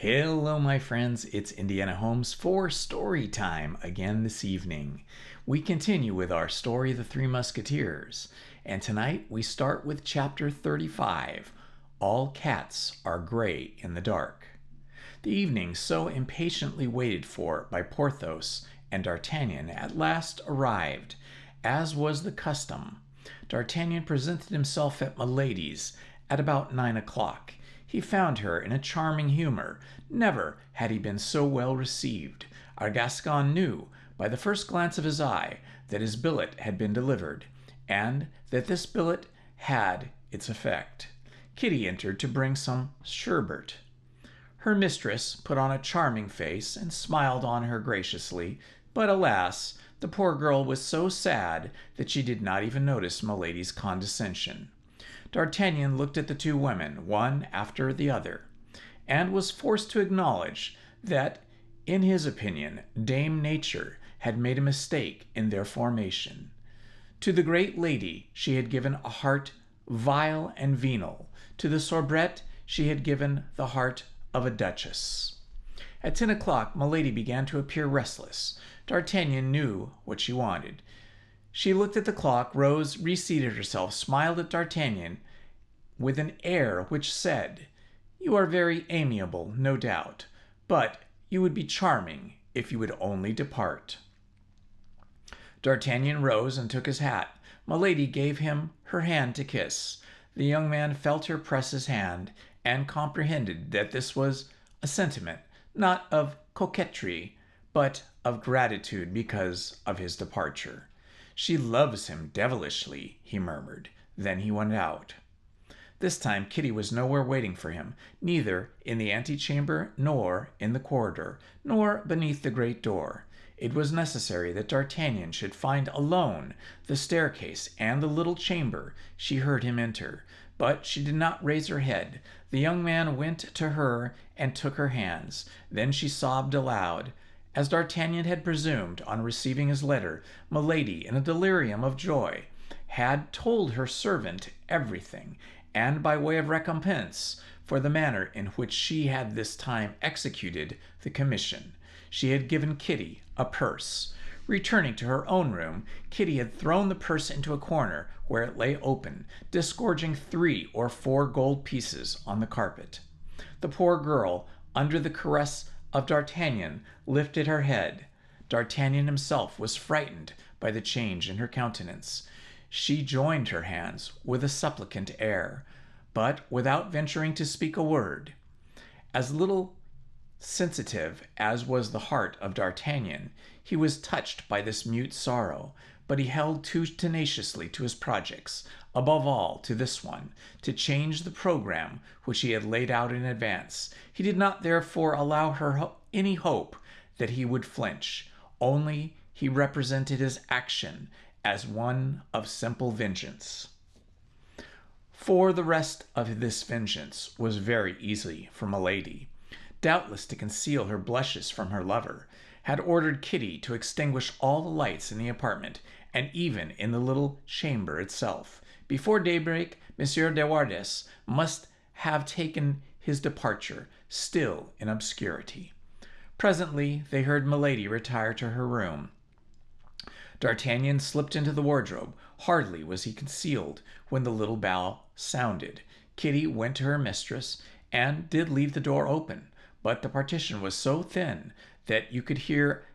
Hello, my friends. It's Indiana Holmes for story time again this evening. We continue with our story, The Three Musketeers, and tonight we start with chapter 35, All Cats Are Gray in the Dark. The evening so impatiently waited for by Porthos and D'Artagnan at last arrived, as was the custom. D'Artagnan presented himself at Milady's at about 9 o'clock. He found her in a charming humor. Never had he been so well received. Our Gascon knew, by the first glance of his eye, that his billet had been delivered, and that this billet had its effect. Kitty entered to bring some sherbet. Her mistress put on a charming face and smiled on her graciously, but alas, the poor girl was so sad that she did not even notice Milady's condescension. D'Artagnan looked at the two women, one after the other, and was forced to acknowledge that, in his opinion, Dame Nature had made a mistake in their formation. To the great lady she had given a heart vile and venal. To the soubrette she had given the heart of a duchess. At 10 o'clock, Milady began to appear restless. D'Artagnan knew what she wanted. She looked at the clock, rose, reseated herself, smiled at D'Artagnan with an air which said, "You are very amiable, no doubt, but you would be charming if you would only depart." D'Artagnan rose and took his hat. Milady gave him her hand to kiss. The young man felt her press his hand, and comprehended that this was a sentiment, not of coquetry, but of gratitude because of his departure. "She loves him devilishly," he murmured. Then he went out. This time Kitty was nowhere waiting for him, neither in the antechamber, nor in the corridor, nor beneath the great door. It was necessary that D'Artagnan should find alone the staircase and the little chamber. She heard him enter, but she did not raise her head. The young man went to her and took her hands. Then she sobbed aloud. As D'Artagnan had presumed on receiving his letter, Milady, in a delirium of joy, had told her servant everything, and by way of recompense for the manner in which she had this time executed the commission, she had given Kitty a purse. Returning to her own room, Kitty had thrown the purse into a corner where it lay open, disgorging 3 or 4 gold pieces on the carpet. The poor girl, under the caress of D'Artagnan, lifted her head. D'Artagnan himself was frightened by the change in her countenance. She joined her hands with a supplicant air, but without venturing to speak a word. As little sensitive as was the heart of D'Artagnan, he was touched by this mute sorrow, but he held too tenaciously to his projects, above all to this one, to change the program which he had laid out in advance. He did not therefore allow her any hope that he would flinch, only he represented his action as one of simple vengeance. For the rest of this vengeance was very easy for Milady. Doubtless to conceal her blushes from her lover, had ordered Kitty to extinguish all the lights in the apartment, and even in the little chamber itself. Before daybreak, Monsieur de Wardes must have taken his departure, still in obscurity. Presently they heard Milady retire to her room. D'Artagnan slipped into the wardrobe. Hardly was he concealed when the little bell sounded. Kitty went to her mistress, and did leave the door open, but the partition was so thin that you could hear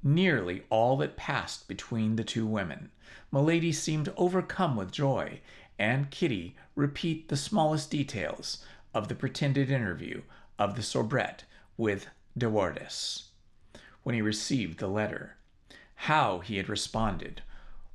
nearly all that passed between the two women. Milady seemed overcome with joy, and Kitty repeat the smallest details of the pretended interview of the soubrette with de Wardes, when he received the letter. How he had responded,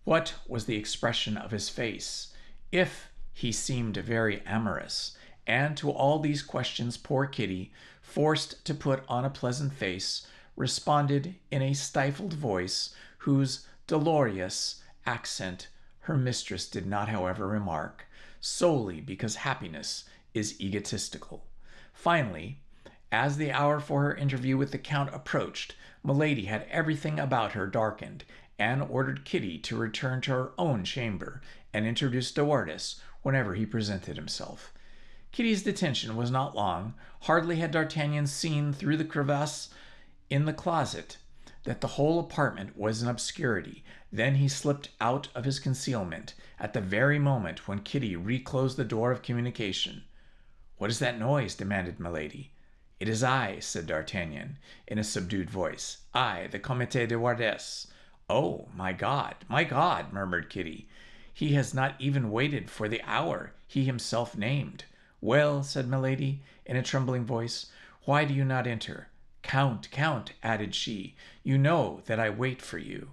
what was the expression of his face, if he seemed very amorous, and to all these questions poor Kitty, forced to put on a pleasant face, responded in a stifled voice, whose dolorous accent her mistress did not, however, remark, solely because happiness is egotistical. Finally, as the hour for her interview with the Count approached, Milady had everything about her darkened, and ordered Kitty to return to her own chamber, and introduce de Wardes whenever he presented himself. Kitty's detention was not long. Hardly had D'Artagnan seen through the crevice in the closet that the whole apartment was in obscurity. Then he slipped out of his concealment at the very moment when Kitty reclosed the door of communication. "What is that noise?" demanded Milady. "It is I," said D'Artagnan, in a subdued voice. "I, the Comte de Wardes." "Oh, my God," murmured Kitty. "He has not even waited for the hour he himself named." "Well," said Milady, in a trembling voice, "why do you not enter? Count," added she, "you know that I wait for you."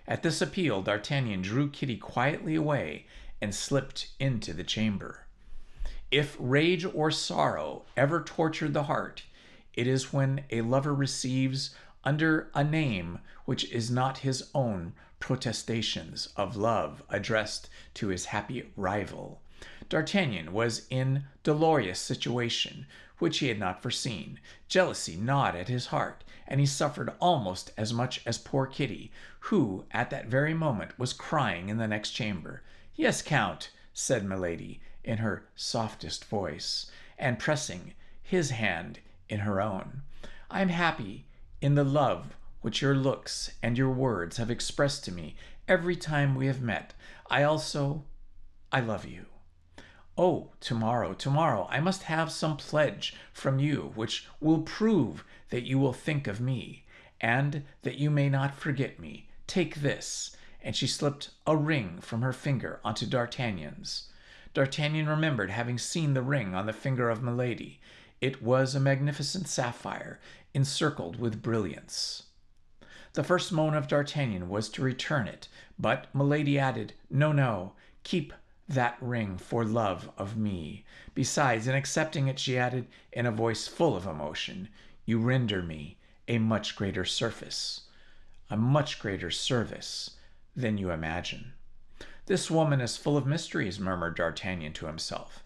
At this appeal, D'Artagnan drew Kitty quietly away and slipped into the chamber. If rage or sorrow ever tortured the heart, it is when a lover receives under a name which is not his own protestations of love addressed to his happy rival. D'Artagnan was in dolorous situation, which he had not foreseen. Jealousy gnawed at his heart, and he suffered almost as much as poor Kitty, who at that very moment was crying in the next chamber. "Yes, Count," said Milady, in her softest voice, and pressing his hand in her own. "I am happy in the love which your looks and your words have expressed to me every time we have met. I love you. Oh, tomorrow, I must have some pledge from you which will prove that you will think of me, and that you may not forget me. Take this." And she slipped a ring from her finger onto D'Artagnan's. D'Artagnan remembered having seen the ring on the finger of Milady. It was a magnificent sapphire, encircled with brilliants. The first moan of D'Artagnan was to return it, but Milady added, "No, keep that ring for love of me. Besides, in accepting it," she added, in a voice full of emotion, "you render me a much greater service than you imagine." "This woman is full of mysteries," murmured D'Artagnan to himself.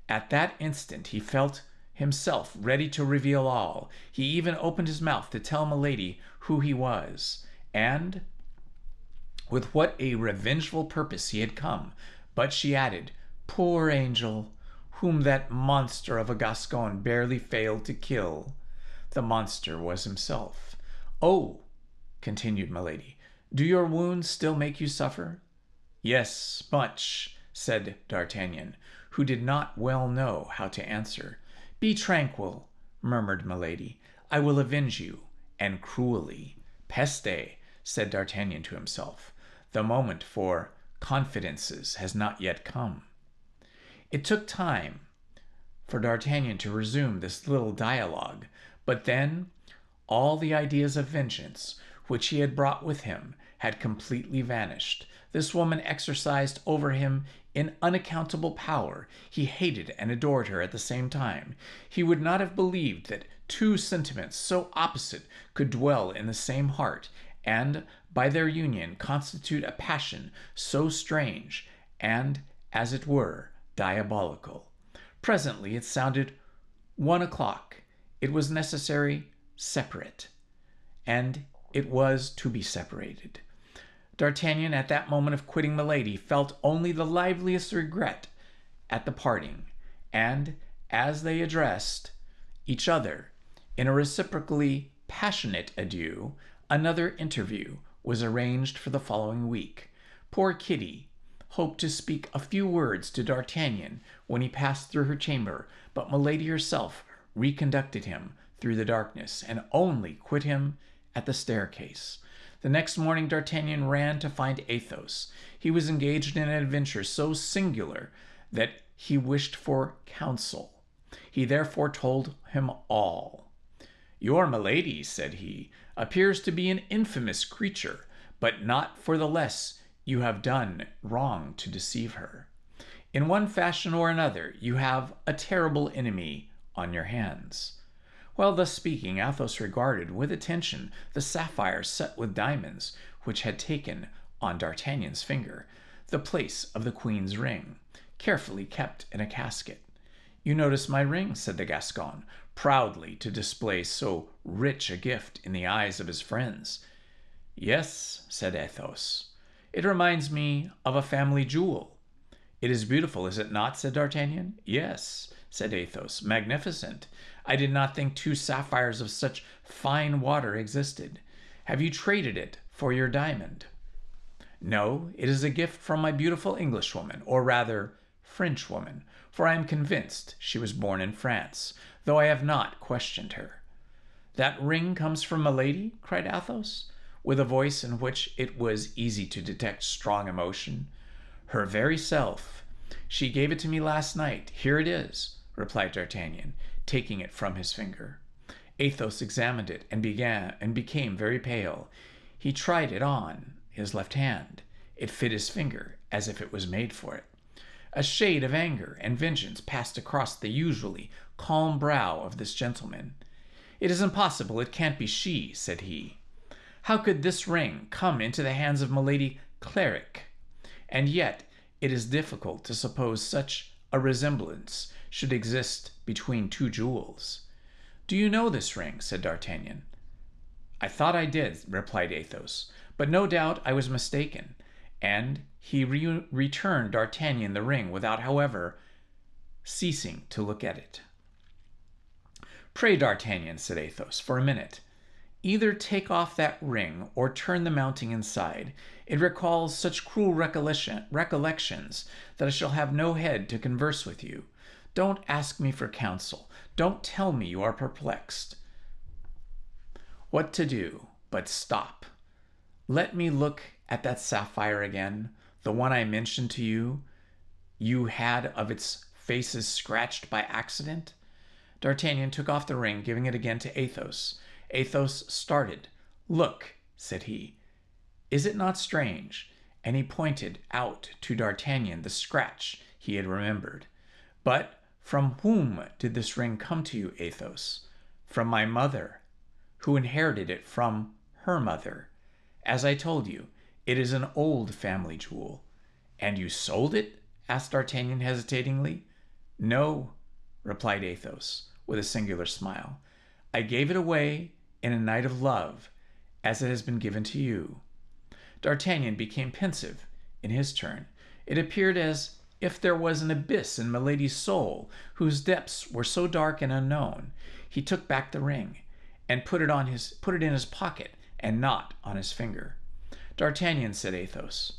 At that instant he felt himself ready to reveal all. He even opened his mouth to tell Milady who he was, and with what a revengeful purpose he had come. But she added, "Poor angel, whom that monster of a Gascon barely failed to kill." The monster was himself. "Oh," continued Milady, "do your wounds still make you suffer?" "Yes, much," said D'Artagnan, who did not well know how to answer. "Be tranquil," murmured Milady. "I will avenge you, and cruelly." "Peste," said D'Artagnan to himself. "The moment for confidences has not yet come." It took time for D'Artagnan to resume this little dialogue, but then all the ideas of vengeance which he had brought with him had completely vanished. This woman exercised over him an unaccountable power. He hated and adored her at the same time. He would not have believed that two sentiments so opposite could dwell in the same heart, and by their union constitute a passion so strange and, as it were, diabolical. Presently it sounded 1 o'clock. It was necessary separate, and it was to be separated. D'Artagnan, at that moment of quitting Milady, felt only the liveliest regret at the parting, and as they addressed each other in a reciprocally passionate adieu, another interview was arranged for the following week. Poor Kitty hoped to speak a few words to D'Artagnan when he passed through her chamber, but Milady herself reconducted him through the darkness, and only quit him at the staircase. The next morning D'Artagnan ran to find Athos. He was engaged in an adventure so singular that he wished for counsel. He therefore told him all. "Your Milady," said he, "appears to be an infamous creature, but not for the less you have done wrong to deceive her. In one fashion or another, you have a terrible enemy on your hands." While thus speaking, Athos regarded with attention the sapphire set with diamonds which had taken on D'Artagnan's finger the place of the queen's ring, carefully kept in a casket. "You notice my ring," said the Gascon, proudly to display so rich a gift in the eyes of his friends. "Yes," said Athos. "It reminds me of a family jewel." "It is beautiful, is it not?" said D'Artagnan. "Yes," said Athos. Magnificent. I did not think two sapphires of such fine water existed. Have you traded it for your diamond? No, it is a gift from my beautiful Englishwoman, or rather Frenchwoman, for I am convinced she was born in France, though I have not questioned her. That ring comes from Milady? Cried Athos, with a voice in which it was easy to detect strong emotion. Her very self. She gave it to me last night. Here it is, replied D'Artagnan, taking it from his finger. Athos examined it and became very pale. He tried it on his left hand. It fit his finger as if it was made for it. A shade of anger and vengeance passed across the usually calm brow of this gentleman. It is impossible, it can't be she, said he. How could this ring come into the hands of Milady Clarik? And yet it is difficult to suppose such a resemblance should exist between two jewels. Do you know this ring? Said D'Artagnan. I thought I did, replied Athos, but no doubt I was mistaken. And he returned D'Artagnan the ring without, however, ceasing to look at it. Pray, D'Artagnan, said Athos, for a minute. Either take off that ring or turn the mounting inside. It recalls such cruel recollections that I shall have no head to converse with you. Don't ask me for counsel. Don't tell me you are perplexed. What to do but stop? Let me look at that sapphire again, the one I mentioned to you. You had of its faces scratched by accident. D'Artagnan took off the ring, giving it again to Athos. Athos started. Look, said he. Is it not strange? And he pointed out to D'Artagnan the scratch he had remembered. But from whom did this ring come to you, Athos? From my mother, who inherited it from her mother. As I told you, it is an old family jewel. And you sold it? Asked D'Artagnan hesitatingly. No, replied Athos, with a singular smile. I gave it away in a night of love, as it has been given to you. D'Artagnan became pensive in his turn. It appeared as if there was an abyss in Milady's soul, whose depths were so dark and unknown. He took back the ring, and put it in his pocket, and not on his finger. D'Artagnan, said Athos,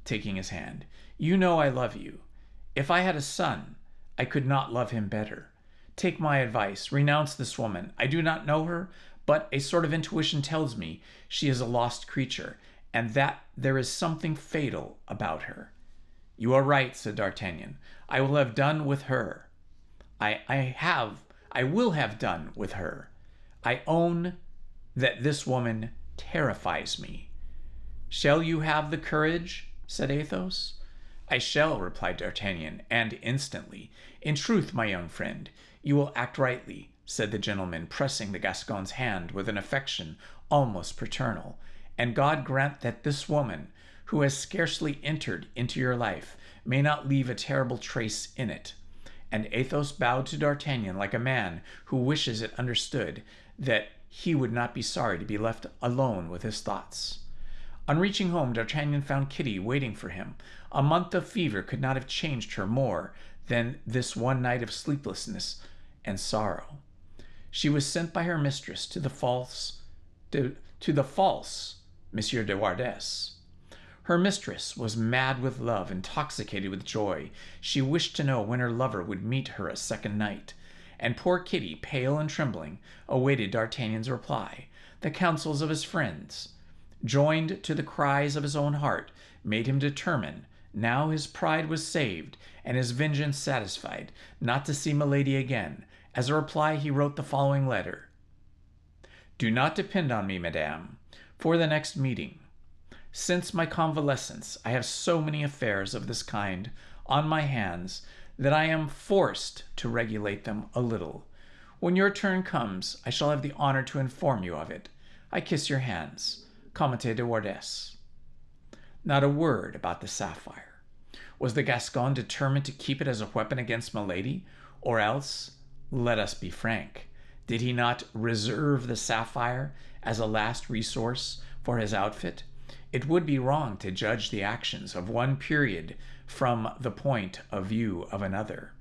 taking his hand, you know I love you. If I had a son, I could not love him better. Take my advice. Renounce this woman. I do not know her, but a sort of intuition tells me she is a lost creature, and that there is something fatal about her. You are right, said D'Artagnan. I will have done with her. I will have done with her. I own that this woman terrifies me. Shall you have the courage? Said Athos. I shall, replied D'Artagnan, and instantly. In truth, my young friend, you will act rightly, said the gentleman, pressing the Gascon's hand with an affection almost paternal, and God grant that this woman, who has scarcely entered into your life, may not leave a terrible trace in it. And Athos bowed to D'Artagnan like a man who wishes it understood that he would not be sorry to be left alone with his thoughts. On reaching home, D'Artagnan found Kitty waiting for him. A month of fever could not have changed her more than this one night of sleeplessness and sorrow. She was sent by her mistress to the false Monsieur de Wardes. Her mistress was mad with love, intoxicated with joy. She wished to know when her lover would meet her a second night, and poor Kitty, pale and trembling, awaited D'Artagnan's reply. The counsels of his friends, joined to the cries of his own heart, made him determine, now his pride was saved and his vengeance satisfied, not to see Milady again. As a reply, he wrote the following letter. Do not depend on me, madame, for the next meeting. Since my convalescence, I have so many affairs of this kind on my hands that I am forced to regulate them a little. When your turn comes, I shall have the honor to inform you of it. I kiss your hands. Comte de Wardes. Not a word about the sapphire. Was the Gascon determined to keep it as a weapon against Milady? Or else, let us be frank, did he not reserve the sapphire as a last resource for his outfit? It would be wrong to judge the actions of one period from the point of view of another.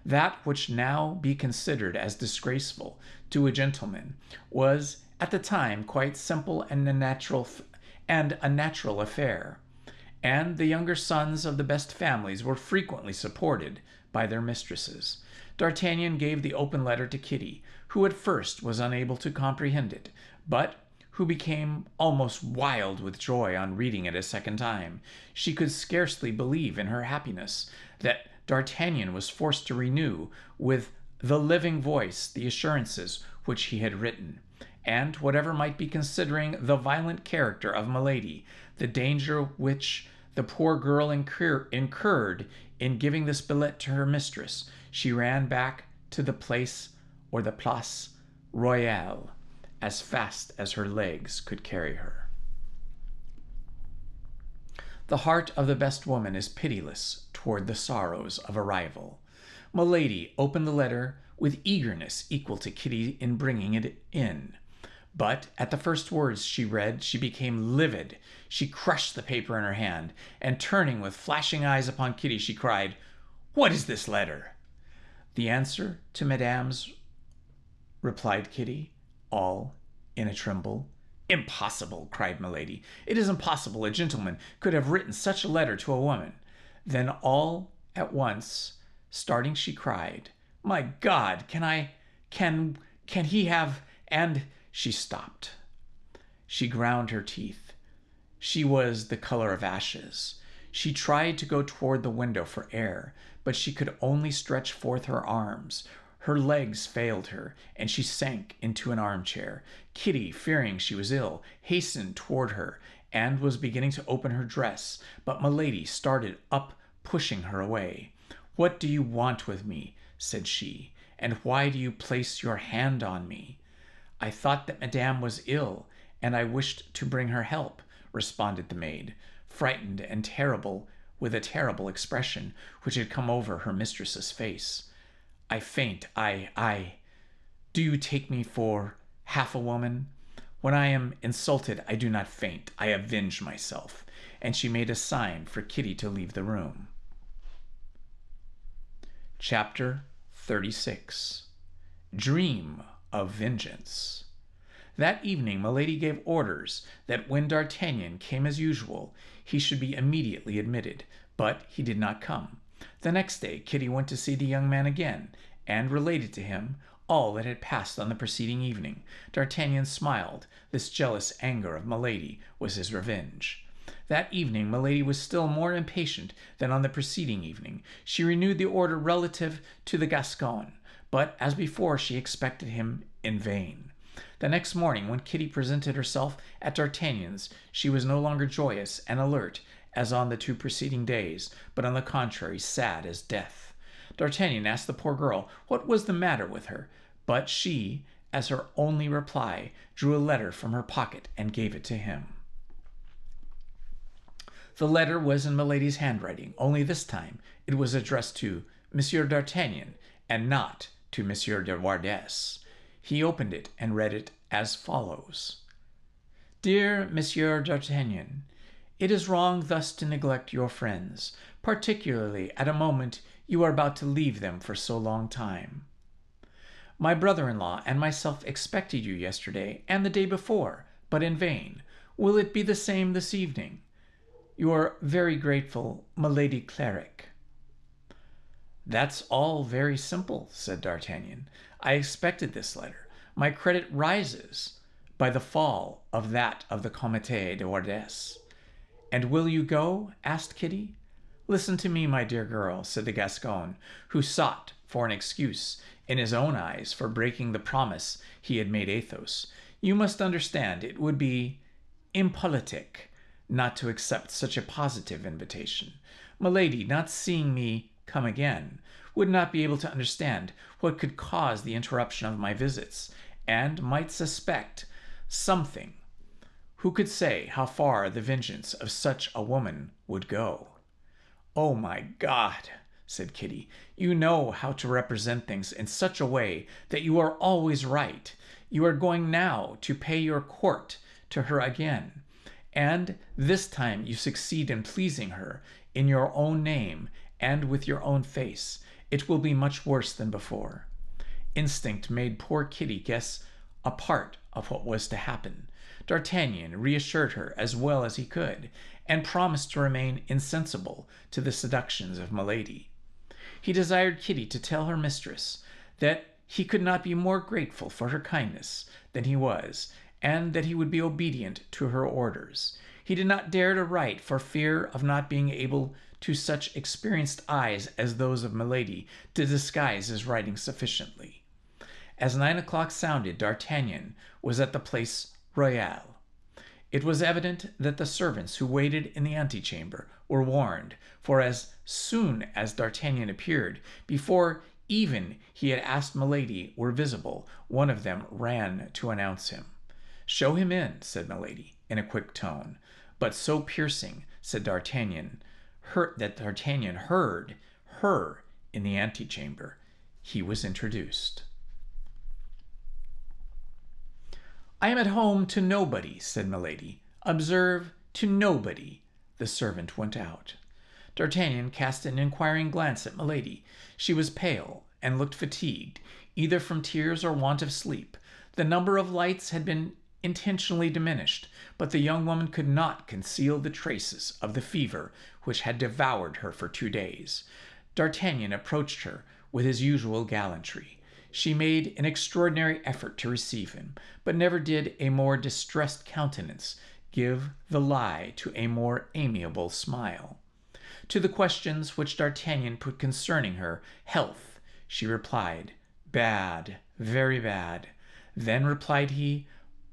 That which now be considered as disgraceful to a gentleman was at the time quite simple and a natural affair, and the younger sons of the best families were frequently supported by their mistresses. D'Artagnan gave the open letter to Kitty, who at first was unable to comprehend it, but who became almost wild with joy on reading it a second time. She could scarcely believe in her happiness that D'Artagnan was forced to renew with the living voice the assurances which he had written, and whatever might be considering the violent character of Milady, the danger which the poor girl incurred in giving this billet to her mistress, she ran back to the place Royale as fast as her legs could carry her. The heart of the best woman is pitiless toward the sorrows of a rival. Milady opened the letter with eagerness equal to Kitty in bringing it in. But at the first words she read, she became livid. She crushed the paper in her hand, and turning with flashing eyes upon Kitty, she cried, "What is this letter?" "The answer to Madame's," replied Kitty, all in a tremble. "Impossible!" cried Milady. "It is impossible a gentleman could have written such a letter to a woman." Then all at once, starting, she cried, "My God, can he have..." and she stopped. She ground her teeth. She was the color of ashes. She tried to go toward the window for air, but she could only stretch forth her arms. Her legs failed her, and she sank into an armchair. Kitty, fearing she was ill, hastened toward her, and was beginning to open her dress, but Milady started up, pushing her away. "What do you want with me?" said she, "and why do you place your hand on me?" "I thought that Madame was ill, and I wished to bring her help," responded the maid, frightened and terrible, with a terrible expression which had come over her mistress's face. "I faint. Do you take me for half a woman? When I am insulted, I do not faint. I avenge myself." And she made a sign for Kitty to leave the room. Chapter 36. Dream of Vengeance. That evening Milady gave orders that when D'Artagnan came as usual, he should be immediately admitted, but he did not come. The next day Kitty went to see the young man again, and related to him all that had passed on the preceding evening. D'Artagnan smiled. This jealous anger of Milady was his revenge. That evening Milady was still more impatient than on the preceding evening. She renewed the order relative to the Gascon, but as before she expected him in vain. The next morning, when Kitty presented herself at D'Artagnan's, she was no longer joyous and alert as on the 2 preceding days, but on the contrary sad as death. D'Artagnan asked the poor girl what was the matter with her, but she, as her only reply, drew a letter from her pocket and gave it to him. The letter was in Milady's handwriting, only this time it was addressed to Monsieur d'Artagnan and not to Monsieur de Wardes. He opened it and read it as follows: "Dear Monsieur d'Artagnan, it is wrong thus to neglect your friends, particularly at a moment you are about to leave them for so long time. My brother-in-law and myself expected you yesterday and the day before, but in vain. Will it be the same this evening? Your very grateful Milady Clarik." "That's all very simple," said D'Artagnan. "I expected this letter. My credit rises by the fall of that of the Comte de Wardes." "And will you go?" asked Kitty. "Listen to me, my dear girl," said the Gascon, who sought for an excuse, in his own eyes, for breaking the promise he had made Athos. "You must understand it would be impolitic not to accept such a positive invitation. Milady, not seeing me come again, would not be able to understand what could cause the interruption of my visits, and might suspect something. Who could say how far the vengeance of such a woman would go?" "Oh, my God!" said Kitty. "You know how to represent things in such a way that you are always right. You are going now to pay your court to her again, and this time you succeed in pleasing her in your own name and with your own face. It will be much worse than before." Instinct made poor Kitty guess a part of what was to happen. D'Artagnan reassured her as well as he could, and promised to remain insensible to the seductions of Milady. He desired Kitty to tell her mistress that he could not be more grateful for her kindness than he was, and that he would be obedient to her orders. He did not dare to write for fear of not being able to such experienced eyes as those of Milady to disguise his writing sufficiently. As 9 o'clock sounded, D'Artagnan was at the Place Royale. It was evident that the servants who waited in the antechamber were warned, for as soon as D'Artagnan appeared, before even he had asked Milady were visible, one of them ran to announce him. "Show him in," said Milady, in a quick tone, but so piercing that D'Artagnan heard her in the antechamber. He was introduced. "I am at home to nobody," said Milady. "Observe, to nobody." The servant went out. D'Artagnan cast an inquiring glance at Milady. She was pale and looked fatigued, either from tears or want of sleep. The number of lights had been intentionally diminished, but the young woman could not conceal the traces of the fever which had devoured her for 2 days. D'Artagnan approached her with his usual gallantry. She made an extraordinary effort to receive him, but never did a more distressed countenance give the lie to a more amiable smile. To the questions which D'Artagnan put concerning her health, she replied, "Bad, very bad." Then replied he,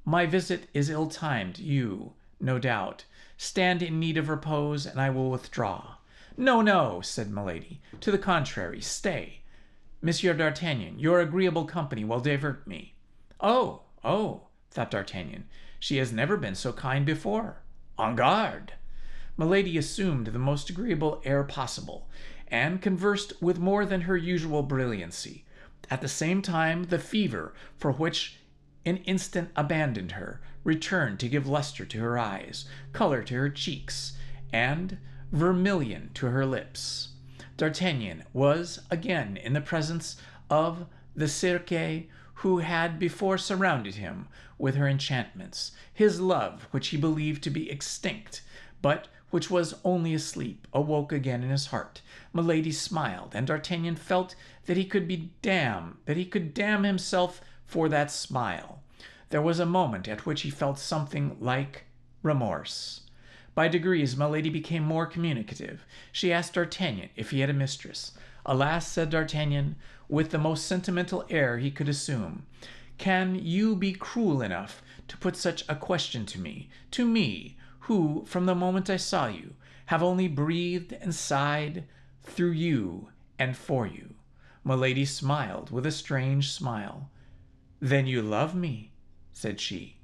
"My visit is ill-timed. You, no doubt, stand in need of repose, and I will withdraw." "No, no," said Milady. "To the contrary, stay. Monsieur d'Artagnan, your agreeable company will divert me." "Oh, oh," thought D'Artagnan, "she has never been so kind before. En garde!" Milady assumed the most agreeable air possible, and conversed with more than her usual brilliancy. At the same time, the fever, for which an instant abandoned her, returned to give luster to her eyes, color to her cheeks, and vermilion to her lips. D'Artagnan was again in the presence of the Circe, who had before surrounded him with her enchantments. His love, which he believed to be extinct, but which was only asleep, awoke again in his heart. Milady smiled, and D'Artagnan felt that he could damn himself for that smile. There was a moment at which he felt something like remorse. By degrees, Milady became more communicative. She asked D'Artagnan if he had a mistress. "Alas," said D'Artagnan, with the most sentimental air he could assume, "can you be cruel enough to put such a question to me, who, from the moment I saw you, have only breathed and sighed through you and for you?" Milady smiled with a strange smile. "Then you love me?" said she.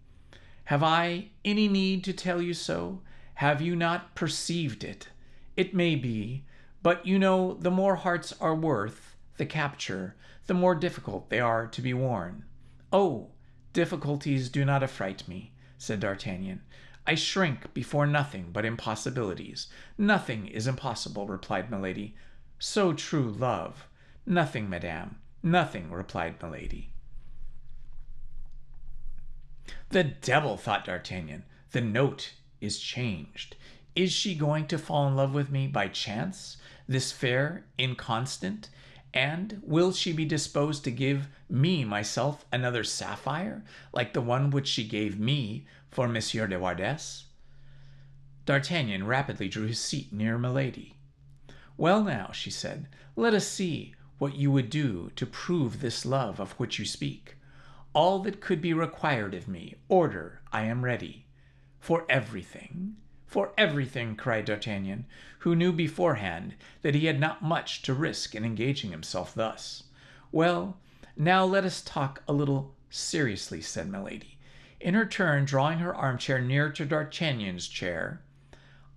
"Have I any need to tell you so? Have you not perceived it? It may be, but you know the more hearts are worth the capture, the more difficult they are to be won." "Oh, difficulties do not affright me," said D'Artagnan. "I shrink before nothing but impossibilities." "Nothing is impossible," replied Milady. "So true love." "Nothing, madame, nothing," replied Milady. "The devil," thought D'Artagnan, "the note is changed. Is she going to fall in love with me by chance, this fair inconstant? And will she be disposed to give me myself another sapphire, like the one which she gave me for Monsieur de Wardes?" D'Artagnan rapidly drew his seat near Milady. "Well now," she said, "let us see what you would do to prove this love of which you speak. All that could be required of me, order, I am ready." "For everything?" "For everything," cried D'Artagnan, who knew beforehand that he had not much to risk in engaging himself thus. "Well, now let us talk a little seriously," said Milady, in her turn drawing her armchair nearer to D'Artagnan's chair.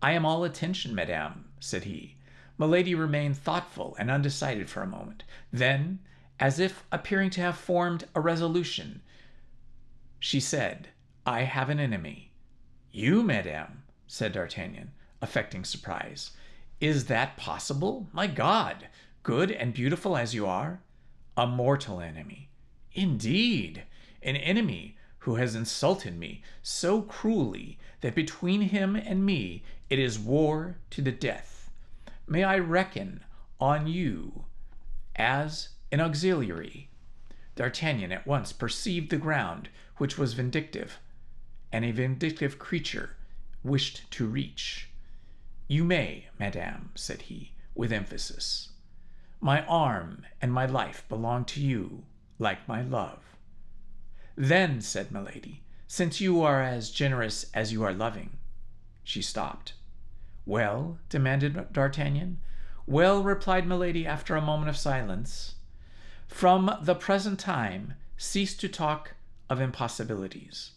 "I am all attention, madame," said he. Milady remained thoughtful and undecided for a moment. Then, as if appearing to have formed a resolution, she said, "I have an enemy." "You, madame?" said D'Artagnan, affecting surprise. "Is that possible? My God! good and beautiful as you are? A mortal enemy. Indeed, an enemy who has insulted me so cruelly that between him and me it is war to the death. May I reckon on you as an auxiliary?" D'Artagnan at once perceived the ground which was vindictive, and a vindictive creature wished to reach. "You may, madame," said he, with emphasis. "My arm and my life belong to you, like my love." "Then," said Milady, "since you are as generous as you are loving—" She stopped. "Well?" demanded D'Artagnan. "Well," replied Milady after a moment of silence, "from the present time, cease to talk of impossibilities."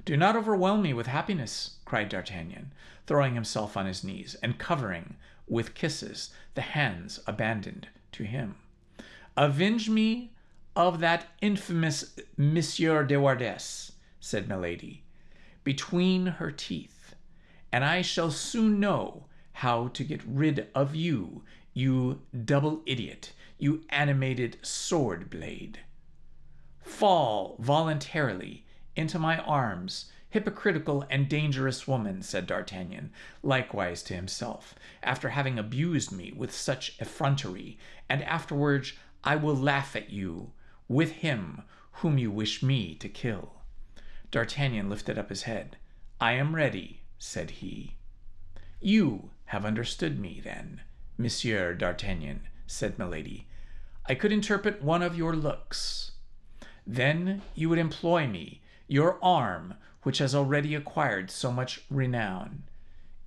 "Do not overwhelm me with happiness," cried D'Artagnan, throwing himself on his knees and covering with kisses the hands abandoned to him. "Avenge me of that infamous Monsieur de Wardes," said Milady, between her teeth, "and I shall soon know how to get rid of you, you double idiot, you animated sword blade." "Fall voluntarily into my arms, hypocritical and dangerous woman," said D'Artagnan, likewise to himself, "after having abused me with such effrontery, and afterwards I will laugh at you with him whom you wish me to kill." D'Artagnan lifted up his head. "I am ready," said he. "You have understood me, then, Monsieur d'Artagnan," said Milady. "I could interpret one of your looks. Then you would employ me, your arm, which has already acquired so much renown."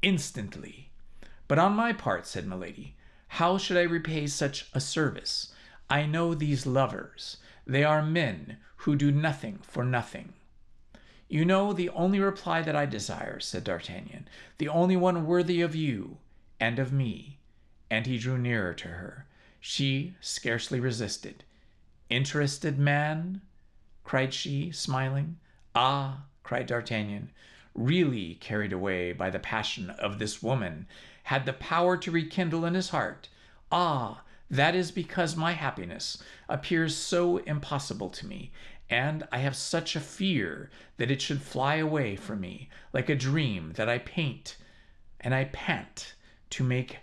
"Instantly." "But on my part," said Milady, "how should I repay such a service? I know these lovers. They are men who do nothing for nothing." "You know the only reply that I desire," said D'Artagnan, "the only one worthy of you and of me." And he drew nearer to her. She scarcely resisted. "Interested man?" cried she, smiling. "Ah," cried D'Artagnan, really carried away by the passion of this woman, had the power to rekindle in his heart. "Ah, that is because my happiness appears so impossible to me, and I have such a fear that it should fly away from me like a dream that I paint and I pant to make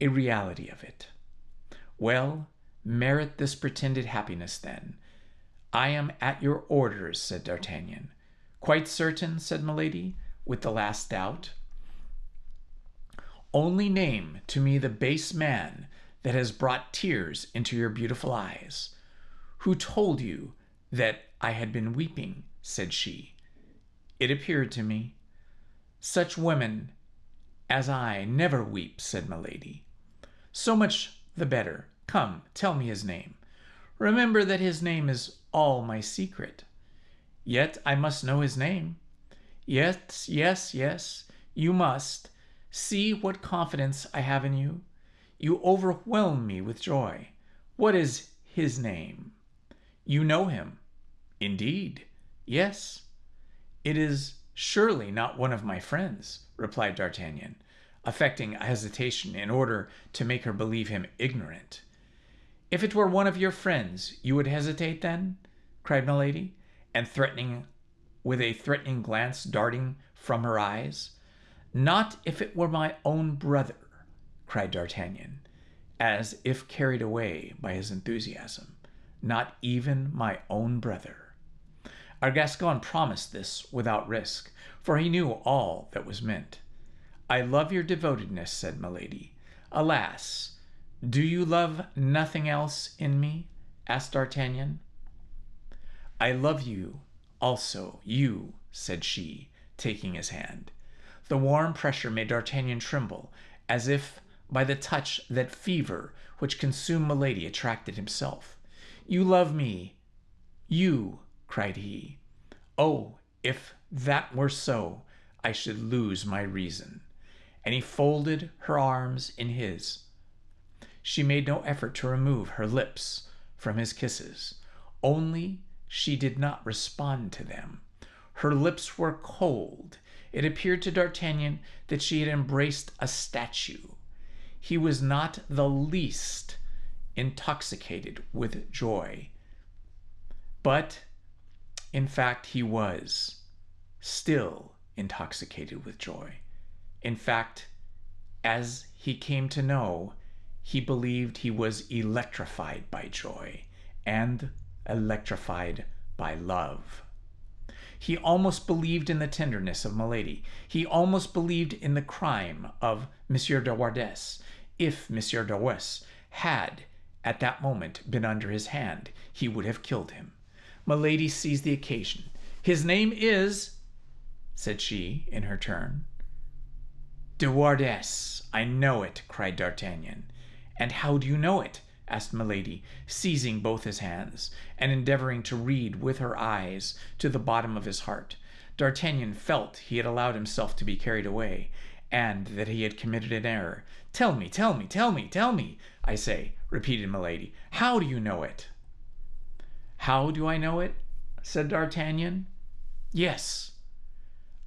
a reality of it." "Well, merit this pretended happiness, then." "I am at your orders," said D'Artagnan. "Quite certain?" said Milady, with the last doubt. "Only name to me the base man that has brought tears into your beautiful eyes." "Who told you that I had been weeping?" said she. "It appeared to me." "Such women as I never weep," said Milady. "So much the better. Come, tell me his name." "Remember that his name is all my secret." "Yet I must know his name." "Yes, yes, yes, you must. See what confidence I have in you. You overwhelm me with joy. What is his name?" "You know him." "Indeed?" "Yes." "It is surely not one of my friends," replied D'Artagnan, affecting a hesitation in order to make her believe him ignorant. "If it were one of your friends, you would hesitate then?" cried Milady, and with a threatening glance darting from her eyes. "Not if it were my own brother," cried D'Artagnan, as if carried away by his enthusiasm. "Not even my own brother." Our Gascon promised this without risk, for he knew all that was meant. "I love your devotedness," said Milady. "Alas, do you love nothing else in me?" asked D'Artagnan. "I love you also, you," said she, taking his hand. The warm pressure made D'Artagnan tremble, as if by the touch that fever which consumed Milady attracted himself. "You love me, you," cried he. "Oh, if that were so, I should lose my reason." And he folded her arms in his. She made no effort to remove her lips from his kisses, only she did not respond to them. Her lips were cold. It appeared to D'Artagnan that she had embraced a statue. he was not the least intoxicated with joy. But, in fact, he was still intoxicated with joy. In fact, as he came to know, he believed he was electrified by joy and electrified by love. He almost believed in the tenderness of Milady. He almost believed in the crime of Monsieur de Wardes. If Monsieur de Wardes had, at that moment, been under his hand, he would have killed him. Milady seized the occasion. "His name is," said she, in her turn. "De Wardes. I know it," cried D'Artagnan. "And how do you know it?" asked Milady, seizing both his hands, and endeavoring to read with her eyes to the bottom of his heart. D'Artagnan felt he had allowed himself to be carried away, and that he had committed an error. "Tell me, tell me, tell me, tell me, I say," repeated Milady. "How do you know it?" "How do I know it?" said D'Artagnan. "Yes.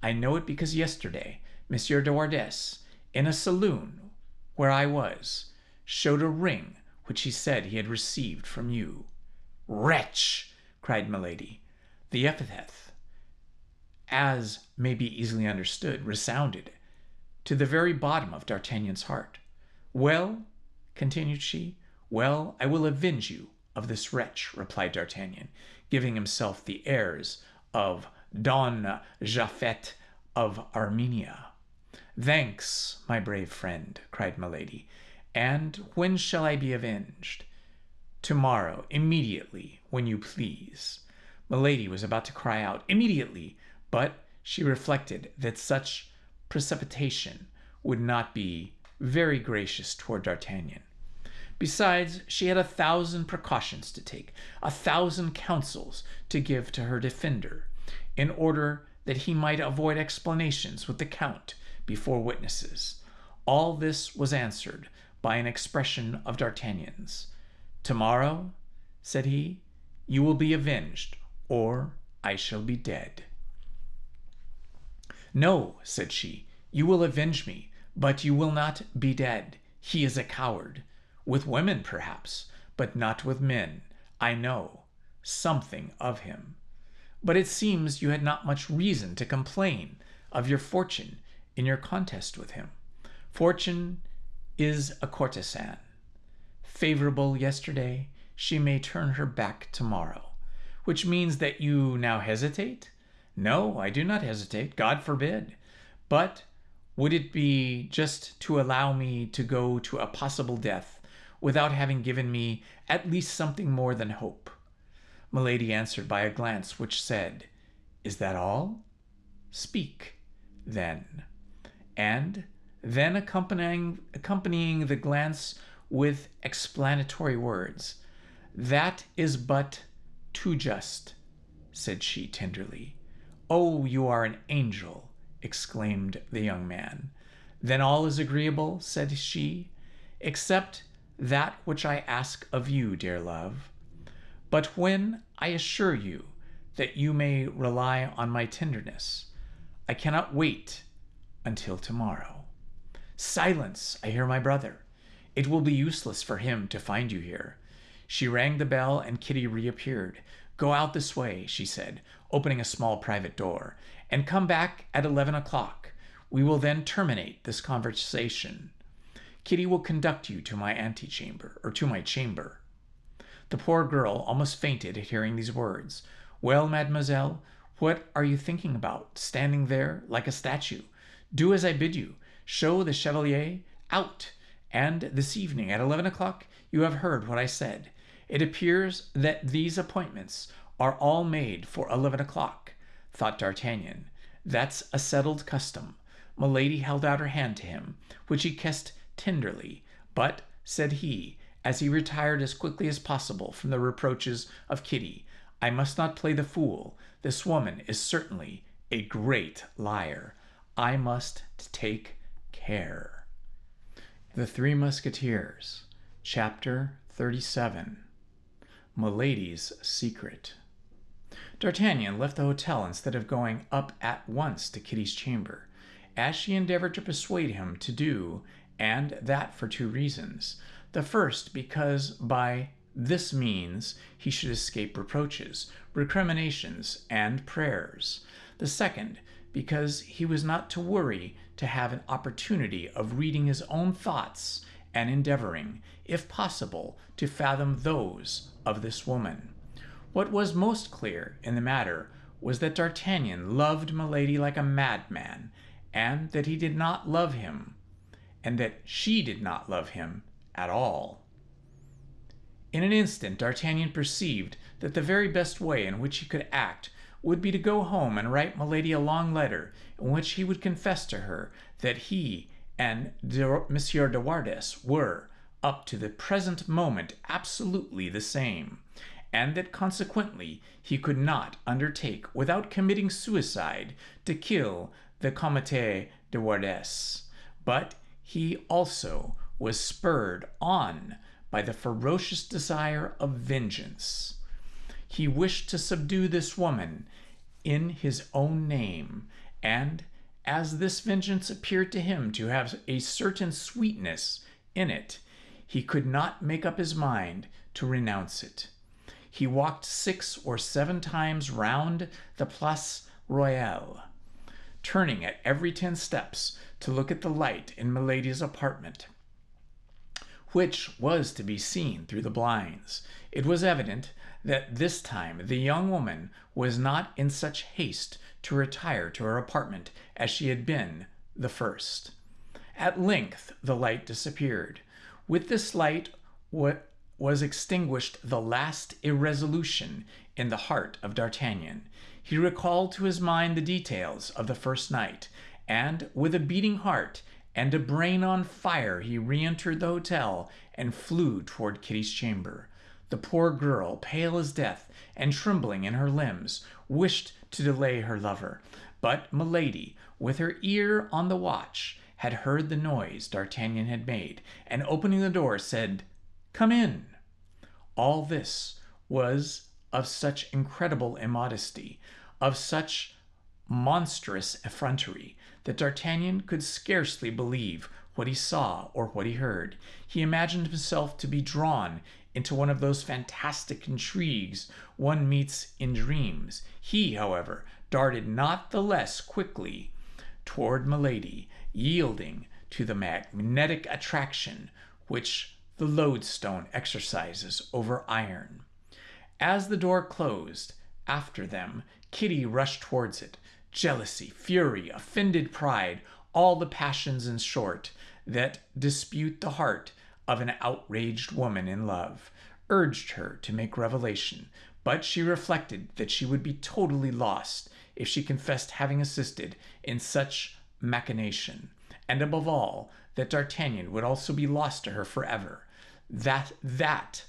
I know it because yesterday Monsieur de Wardes, in a saloon where I was, showed a ring which he said he had received from you." "Wretch!" cried Milady. The epithet, as may be easily understood, resounded to the very bottom of D'Artagnan's heart. "Well," continued she, "well, I will avenge you of this wretch," replied D'Artagnan, giving himself the airs of Don Japhet of Armenia. "Thanks, my brave friend," cried Milady. "And when shall I be avenged?" "Tomorrow, immediately, when you please." Milady was about to cry out, "Immediately!" but she reflected that such precipitation would not be very gracious toward D'Artagnan. Besides, she had 1,000 precautions to take, 1,000 counsels to give to her defender, in order that he might avoid explanations with the Count before witnesses. All this was answered by an expression of D'Artagnan's. "Tomorrow," said he, "you will be avenged, or I shall be dead." "No," said she, "you will avenge me, but you will not be dead. He is a coward. With women, perhaps, but not with men. I know something of him. But it seems you had not much reason to complain of your fortune in your contest with him. Fortune is a courtesan. Favorable yesterday, she may turn her back tomorrow, which means that you now hesitate? No, I do not hesitate, God forbid. But would it be just to allow me to go to a possible death without having given me at least something more than hope?" Milady answered by a glance which said, "Is that all? Speak, then." And then accompanying the glance with explanatory words, "That is but too just," said she tenderly. "Oh, you are an angel!" exclaimed the young man. "Then all is agreeable," said she, "except that which I ask of you, dear love. But when I assure you that you may rely on my tenderness, I cannot wait until tomorrow." "Silence! I hear my brother. It will be useless for him to find you here." She rang the bell, and Kitty reappeared. "Go out this way," she said, opening a small private door, "and come back at 11 o'clock. We will then terminate this conversation. Kitty will conduct you to my antechamber, or to my chamber." The poor girl almost fainted at hearing these words. "Well, mademoiselle, what are you thinking about, standing there like a statue? Do as I bid you. Show the chevalier out. And this evening at 11 o'clock, you have heard what I said. It appears that these appointments are all made for 11 o'clock, thought D'Artagnan. That's a settled custom. Milady held out her hand to him, which he kissed tenderly. "But," said he, as he retired as quickly as possible from the reproaches of Kitty, "I must not play the fool. This woman is certainly a great liar. I must take care." The Three Musketeers, Chapter 37. Milady's Secret. D'Artagnan left the hotel instead of going up at once to Kitty's chamber, as she endeavored to persuade him to do, and that for two reasons. The first, because by this means he should escape reproaches, recriminations, and prayers. The second, because he was not to worry to have an opportunity of reading his own thoughts and endeavoring, if possible, to fathom those of this woman. What was most clear in the matter was that D'Artagnan loved Milady like a madman, and that he did not love him, and that she did not love him at all. In an instant, D'Artagnan perceived that the very best way in which he could act would be to go home and write Milady a long letter in which he would confess to her that he and Monsieur de Wardes were, up to the present moment, absolutely the same, and that consequently he could not undertake, without committing suicide, to kill the Comte de Wardes. But he also was spurred on by the ferocious desire of vengeance. He wished to subdue this woman in his own name, and as this vengeance appeared to him to have a certain sweetness in it, he could not make up his mind to renounce it. He walked 6 or 7 times round the Place Royale, turning at every 10 steps to look at the light in Milady's apartment, which was to be seen through the blinds. It was evident that this time the young woman was not in such haste to retire to her apartment as she had been the first. At length the light disappeared. With this light was extinguished the last irresolution in the heart of D'Artagnan. He recalled to his mind the details of the first night, and with a beating heart and a brain on fire he re-entered the hotel and flew toward Kitty's chamber. The poor girl, pale as death and trembling in her limbs, wished to delay her lover, but Milady, with her ear on the watch, had heard the noise D'Artagnan had made, and opening the door said, "Come in." All this was of such incredible immodesty, of such monstrous effrontery, that D'Artagnan could scarcely believe what he saw or what he heard. He imagined himself to be drawn into one of those fantastic intrigues one meets in dreams. He, however, darted not the less quickly toward Milady, yielding to the magnetic attraction which the lodestone exercises over iron. As the door closed after them, Kitty rushed towards it. Jealousy, fury, offended pride, all the passions, in short, that dispute the heart of an outraged woman in love, urged her to make revelation, but she reflected that she would be totally lost if she confessed having assisted in such machination, and above all, that D'Artagnan would also be lost to her forever. That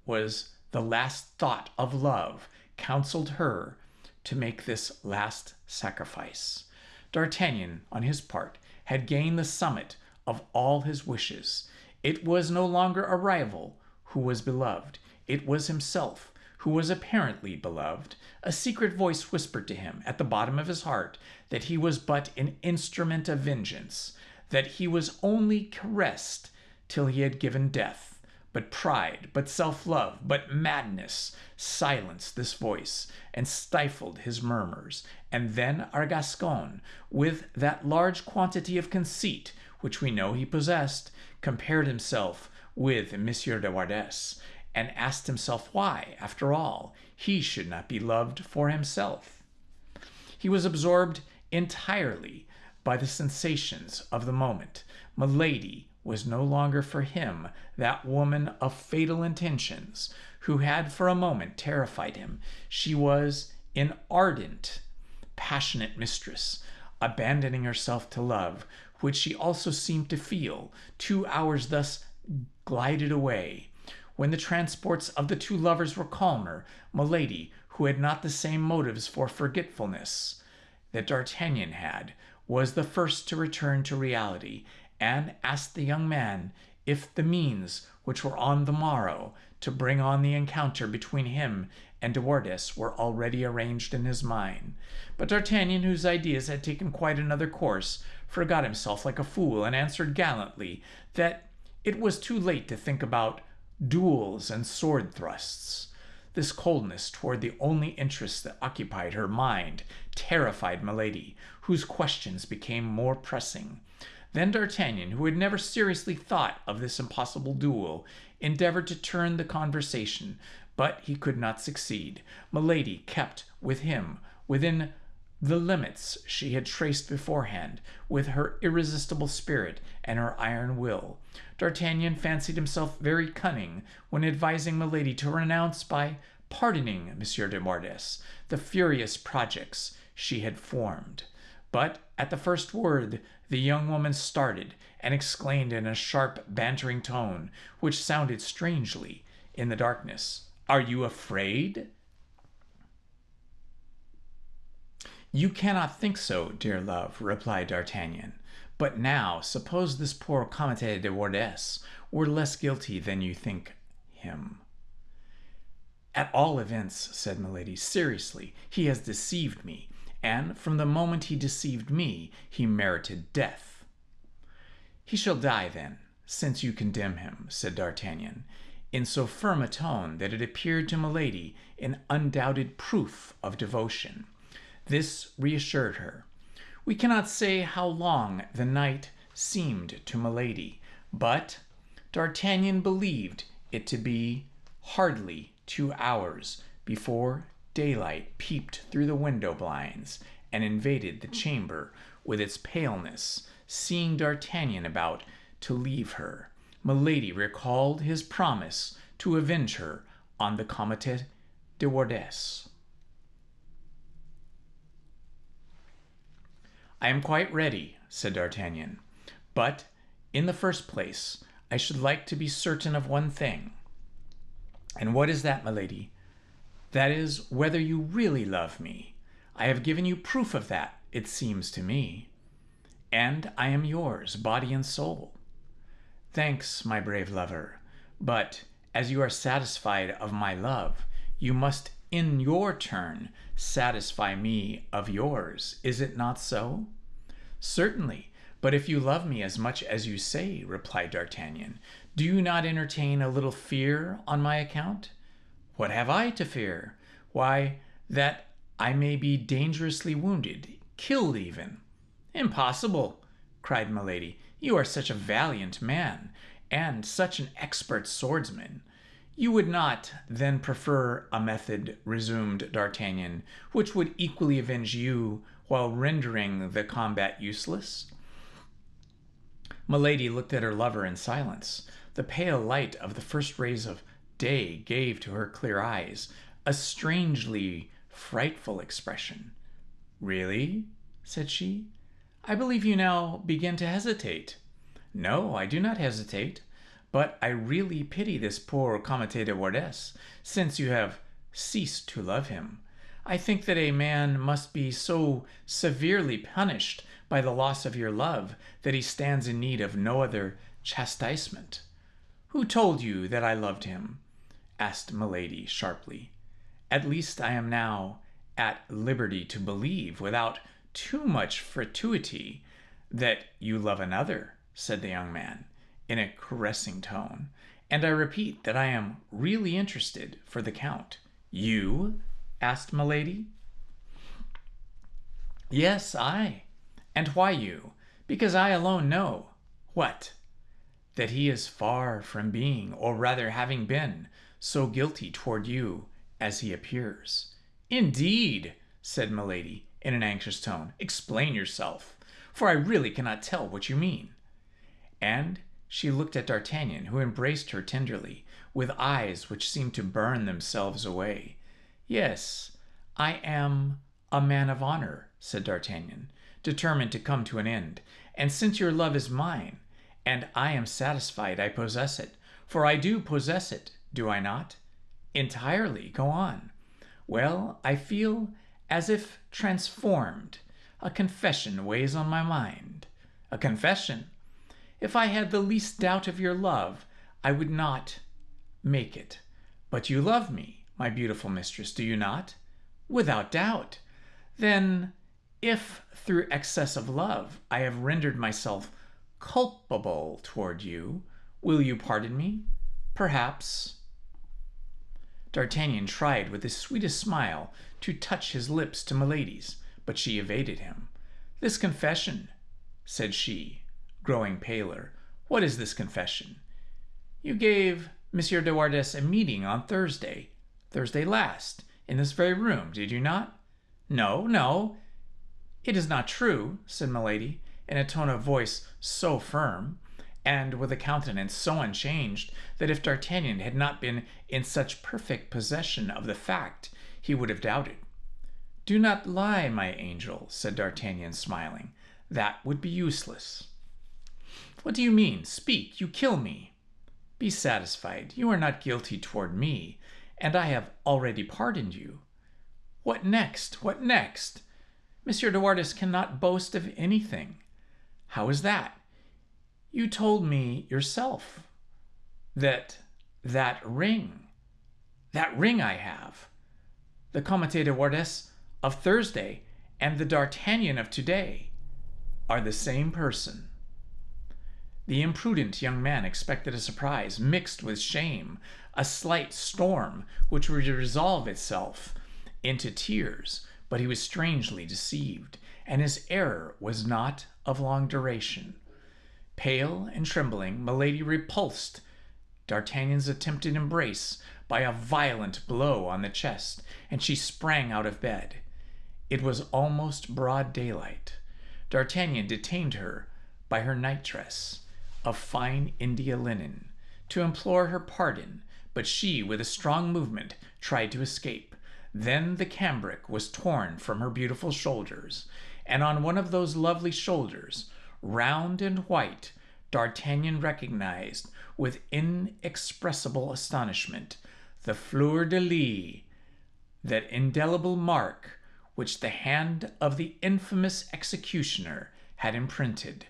was the last thought of love counseled her to make this last sacrifice. D'Artagnan, on his part, had gained the summit of all his wishes. It was no longer a rival who was beloved. It was himself who was apparently beloved. A secret voice whispered to him at the bottom of his heart that he was but an instrument of vengeance, that he was only caressed till he had given death. But pride, but self-love, but madness silenced this voice and stifled his murmurs. And then our Gascon, with that large quantity of conceit which we know he possessed, compared himself with Monsieur de Wardes, and asked himself why, after all, he should not be loved for himself. He was absorbed entirely by the sensations of the moment. Milady was no longer for him that woman of fatal intentions who had for a moment terrified him. She was an ardent, passionate mistress, abandoning herself to love, which she also seemed to feel. 2 hours thus glided away. When the transports of the two lovers were calmer, Milady, who had not the same motives for forgetfulness that D'Artagnan had, was the first to return to reality, and asked the young man if the means which were on the morrow to bring on the encounter between him and De Wardes were already arranged in his mind. But D'Artagnan, whose ideas had taken quite another course, forgot himself like a fool, and answered gallantly that it was too late to think about duels and sword thrusts. This coldness toward the only interest that occupied her mind terrified Milady, whose questions became more pressing. Then D'Artagnan, who had never seriously thought of this impossible duel, endeavored to turn the conversation, but he could not succeed. Milady kept with him within the limits she had traced beforehand, with her irresistible spirit and her iron will. D'Artagnan fancied himself very cunning when advising Milady to renounce by pardoning M. de Wardes the furious projects she had formed. But at the first word, the young woman started and exclaimed in a sharp, bantering tone, which sounded strangely in the darkness, "Are you afraid?" "You cannot think so, dear love," replied D'Artagnan. "But now, suppose this poor Comte de Wardes were less guilty than you think him." "At all events," said Milady, "seriously, he has deceived me, and from the moment he deceived me, he merited death." "He shall die, then, since you condemn him," said D'Artagnan, in so firm a tone that it appeared to Milady an undoubted proof of devotion. This reassured her. We cannot say how long the night seemed to Milady, but D'Artagnan believed it to be hardly 2 hours before daylight peeped through the window blinds and invaded the chamber with its paleness. Seeing D'Artagnan about to leave her, Milady recalled his promise to avenge her on the Comte de Wardes. "I am quite ready," said D'Artagnan. "But, in the first place, I should like to be certain of one thing." "And what is that, Milady?" "That is, whether you really love me. I have given you proof of that, it seems to me. And I am yours, body and soul." "Thanks, my brave lover. But, as you are satisfied of my love, you must in your turn satisfy me of yours. Is it not so?" "Certainly. But if you love me as much as you say," replied D'Artagnan, "do you not entertain a little fear on my account?" "What have I to fear?" "Why, that I may be dangerously wounded, killed even." "Impossible!" cried Milady. "You are such a valiant man, and such an expert swordsman." "You would not, then, prefer a method," resumed D'Artagnan, "which would equally avenge you while rendering the combat useless?" Milady looked at her lover in silence. The pale light of the first rays of day gave to her clear eyes a strangely frightful expression. "Really?" said she. "I believe you now begin to hesitate." "No, I do not hesitate. But I really pity this poor Comte de Wardes, since you have ceased to love him. I think that a man must be so severely punished by the loss of your love that he stands in need of no other chastisement." "Who told you that I loved him?" asked Milady sharply. "At least I am now at liberty to believe, without too much fatuity, that you love another," said the young man, in a caressing tone. "And I repeat that I am really interested for the Count." "You?" asked Milady. "Yes, I. And why you? Because I alone know." "What?" "That he is far from being, or rather having been, so guilty toward you as he appears." "Indeed!" said Milady, in an anxious tone. "Explain yourself, for I really cannot tell what you mean." And she looked at D'Artagnan, who embraced her tenderly, with eyes which seemed to burn themselves away. "Yes, I am a man of honor," said D'Artagnan, determined to come to an end. "And since your love is mine, and I am satisfied I possess it, for I do possess it, do I not?" "Entirely. Go on." "Well, I feel as if transformed. A confession weighs on my mind." "A confession?" "If I had the least doubt of your love, I would not make it. But you love me, my beautiful mistress, do you not? Without doubt. Then, if through excess of love I have rendered myself culpable toward you, will you pardon me? Perhaps. D'Artagnan tried with his sweetest smile to touch his lips to Milady's, but she evaded him. This confession, said she, growing paler. What is this confession? You gave Monsieur de Wardes a meeting on Thursday last, in this very room, did you not? No, no, it is not true, said Milady, in a tone of voice so firm, and with a countenance so unchanged, that if D'Artagnan had not been in such perfect possession of the fact, he would have doubted. Do not lie, my angel, said D'Artagnan, smiling. That would be useless. What do you mean? Speak, you kill me. Be satisfied. You are not guilty toward me, and I have already pardoned you. What next? What next? Monsieur de Wardes cannot boast of anything. How is that? You told me yourself that ring I have, the Comte de Wardes of Thursday and the D'Artagnan of today, are the same person. The imprudent young man expected a surprise mixed with shame, a slight storm which would resolve itself into tears, but he was strangely deceived, and his error was not of long duration. Pale and trembling, Milady repulsed D'Artagnan's attempted embrace by a violent blow on the chest, and she sprang out of bed. It was almost broad daylight. D'Artagnan detained her by her nightdress of fine India linen to implore her pardon, but she, with a strong movement, tried to escape. Then the cambric was torn from her beautiful shoulders, and on one of those lovely shoulders, round and white, D'Artagnan recognized with inexpressible astonishment the fleur-de-lis, that indelible mark which the hand of the infamous executioner had imprinted.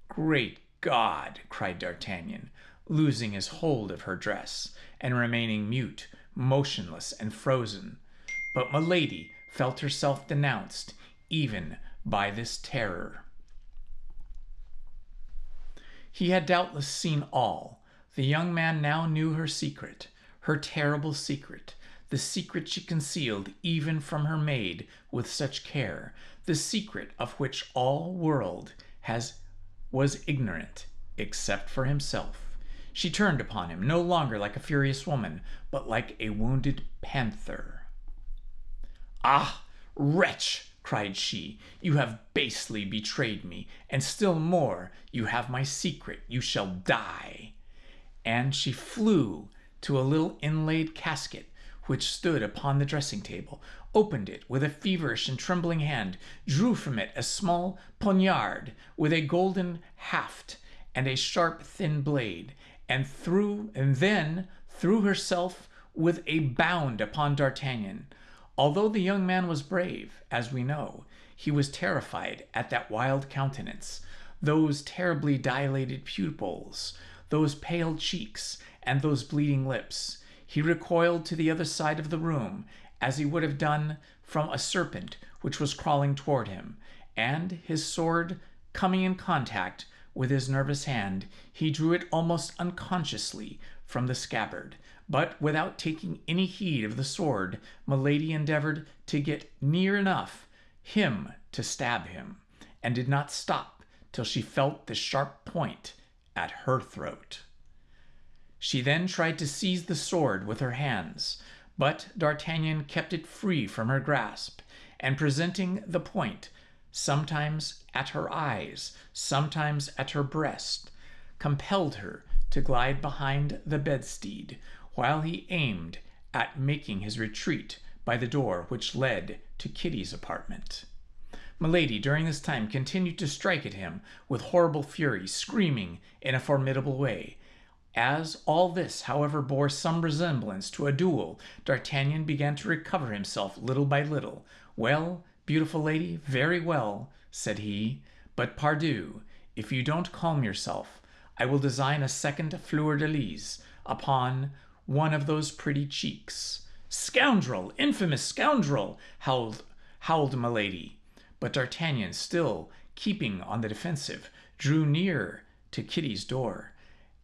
Great God! Cried D'Artagnan, losing his hold of her dress, and remaining mute, motionless, and frozen. But Milady felt herself denounced even by this terror. He had doubtless seen all. The young man now knew her secret, her terrible secret, the secret she concealed even from her maid with such care, the secret of which all world was ignorant, except for himself. She turned upon him, no longer like a furious woman, but like a wounded panther. Ah, wretch! Cried she, you have basely betrayed me, and still more, you have my secret. You shall die. And she flew to a little inlaid casket which stood upon the dressing table, opened it with a feverish and trembling hand, drew from it a small poniard with a golden haft and a sharp thin blade, and then threw herself with a bound upon D'Artagnan. Although the young man was brave, as we know, he was terrified at that wild countenance, those terribly dilated pupils, those pale cheeks, and those bleeding lips. He recoiled to the other side of the room, as he would have done from a serpent which was crawling toward him, and his sword coming in contact with his nervous hand, he drew it almost unconsciously from the scabbard. But without taking any heed of the sword, Milady endeavored to get near enough him to stab him, and did not stop till she felt the sharp point at her throat. She then tried to seize the sword with her hands, but D'Artagnan kept it free from her grasp, and presenting the point, sometimes at her eyes, sometimes at her breast, compelled her to glide behind the bedstead, while he aimed at making his retreat by the door which led to Kitty's apartment. Milady, during this time, continued to strike at him with horrible fury, screaming in a formidable way. As all this, however, bore some resemblance to a duel, D'Artagnan began to recover himself little by little. "Well, beautiful lady, very well," said he, "but pardieu, if you don't calm yourself, I will design a second fleur-de-lis, upon one of those pretty cheeks. Scoundrel! Infamous scoundrel! howled Milady. But D'Artagnan, still keeping on the defensive, drew near to Kitty's door.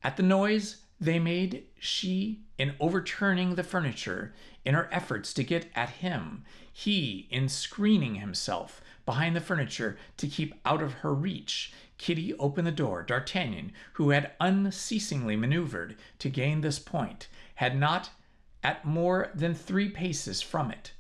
At the noise they made, she, in overturning the furniture, in her efforts to get at him, he, in screening himself behind the furniture to keep out of her reach, Kitty opened the door. D'Artagnan, who had unceasingly maneuvered to gain this point, had not at more than 3 paces from it.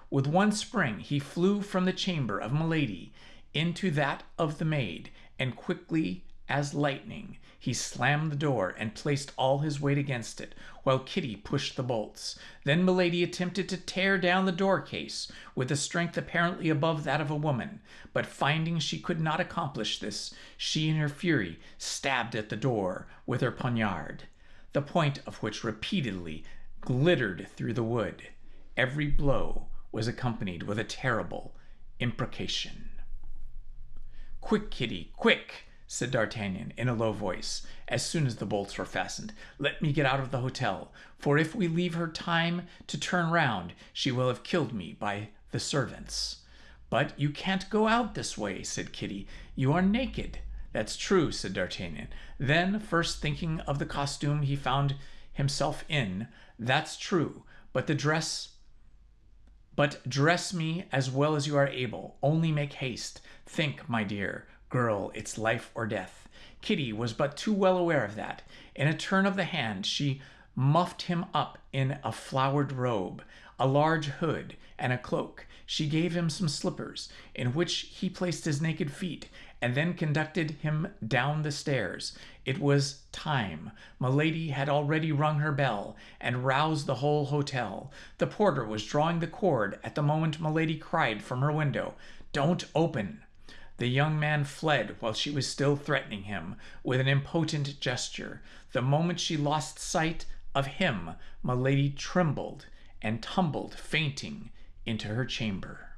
With one spring he flew from the chamber of Milady into that of the maid, and quickly as lightning he slammed the door and placed all his weight against it, while Kitty pushed the bolts. Then Milady attempted to tear down the door case with a strength apparently above that of a woman, but finding she could not accomplish this, she in her fury stabbed at the door with her poniard, the point of which repeatedly glittered through the wood. Every blow was accompanied with a terrible imprecation. "Quick, Kitty, quick!" said D'Artagnan in a low voice, as soon as the bolts were fastened. "Let me get out of the hotel, for if we leave her time to turn round, she will have killed me by the servants." "But you can't go out this way," said Kitty. "You are naked." "That's true," said D'Artagnan. Then, first thinking of the costume he found himself in, "That's true, but dress me as well as you are able. Only make haste. Think, my dear girl, it's life or death." Kitty was but too well aware of that. In a turn of the hand she muffed him up in a flowered robe, a large hood, and a cloak. She gave him some slippers, in which he placed his naked feet, and then conducted him down the stairs. It was time. Milady had already rung her bell and roused the whole hotel. The porter was drawing the cord at the moment Milady cried from her window, "Don't open!" The young man fled while she was still threatening him with an impotent gesture. The moment she lost sight of him, Milady trembled and tumbled fainting into her chamber.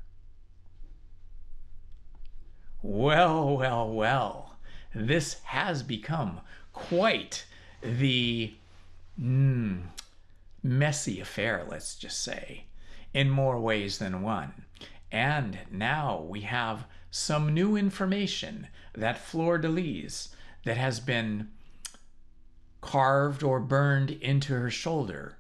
Well, well, well. This has become quite the messy affair, let's just say, in more ways than one. And now we have some new information that fleur-de-lis that has been carved or burned into her shoulder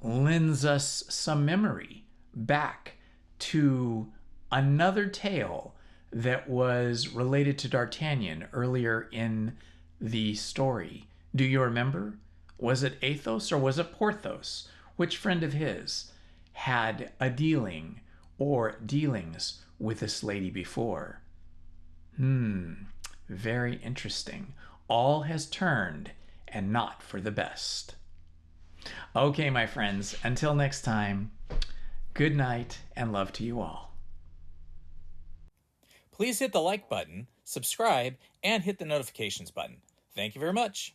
lends us some memory back to another tale that was related to D'Artagnan earlier in the story. Do you remember? Was it Athos or was it Porthos? Which friend of his had a dealing or dealings with this lady before? Very interesting. All has turned, and not for the best. Okay, my friends, until next time, good night and love to you all. Please hit the like button, subscribe, and hit the notifications button. Thank you very much.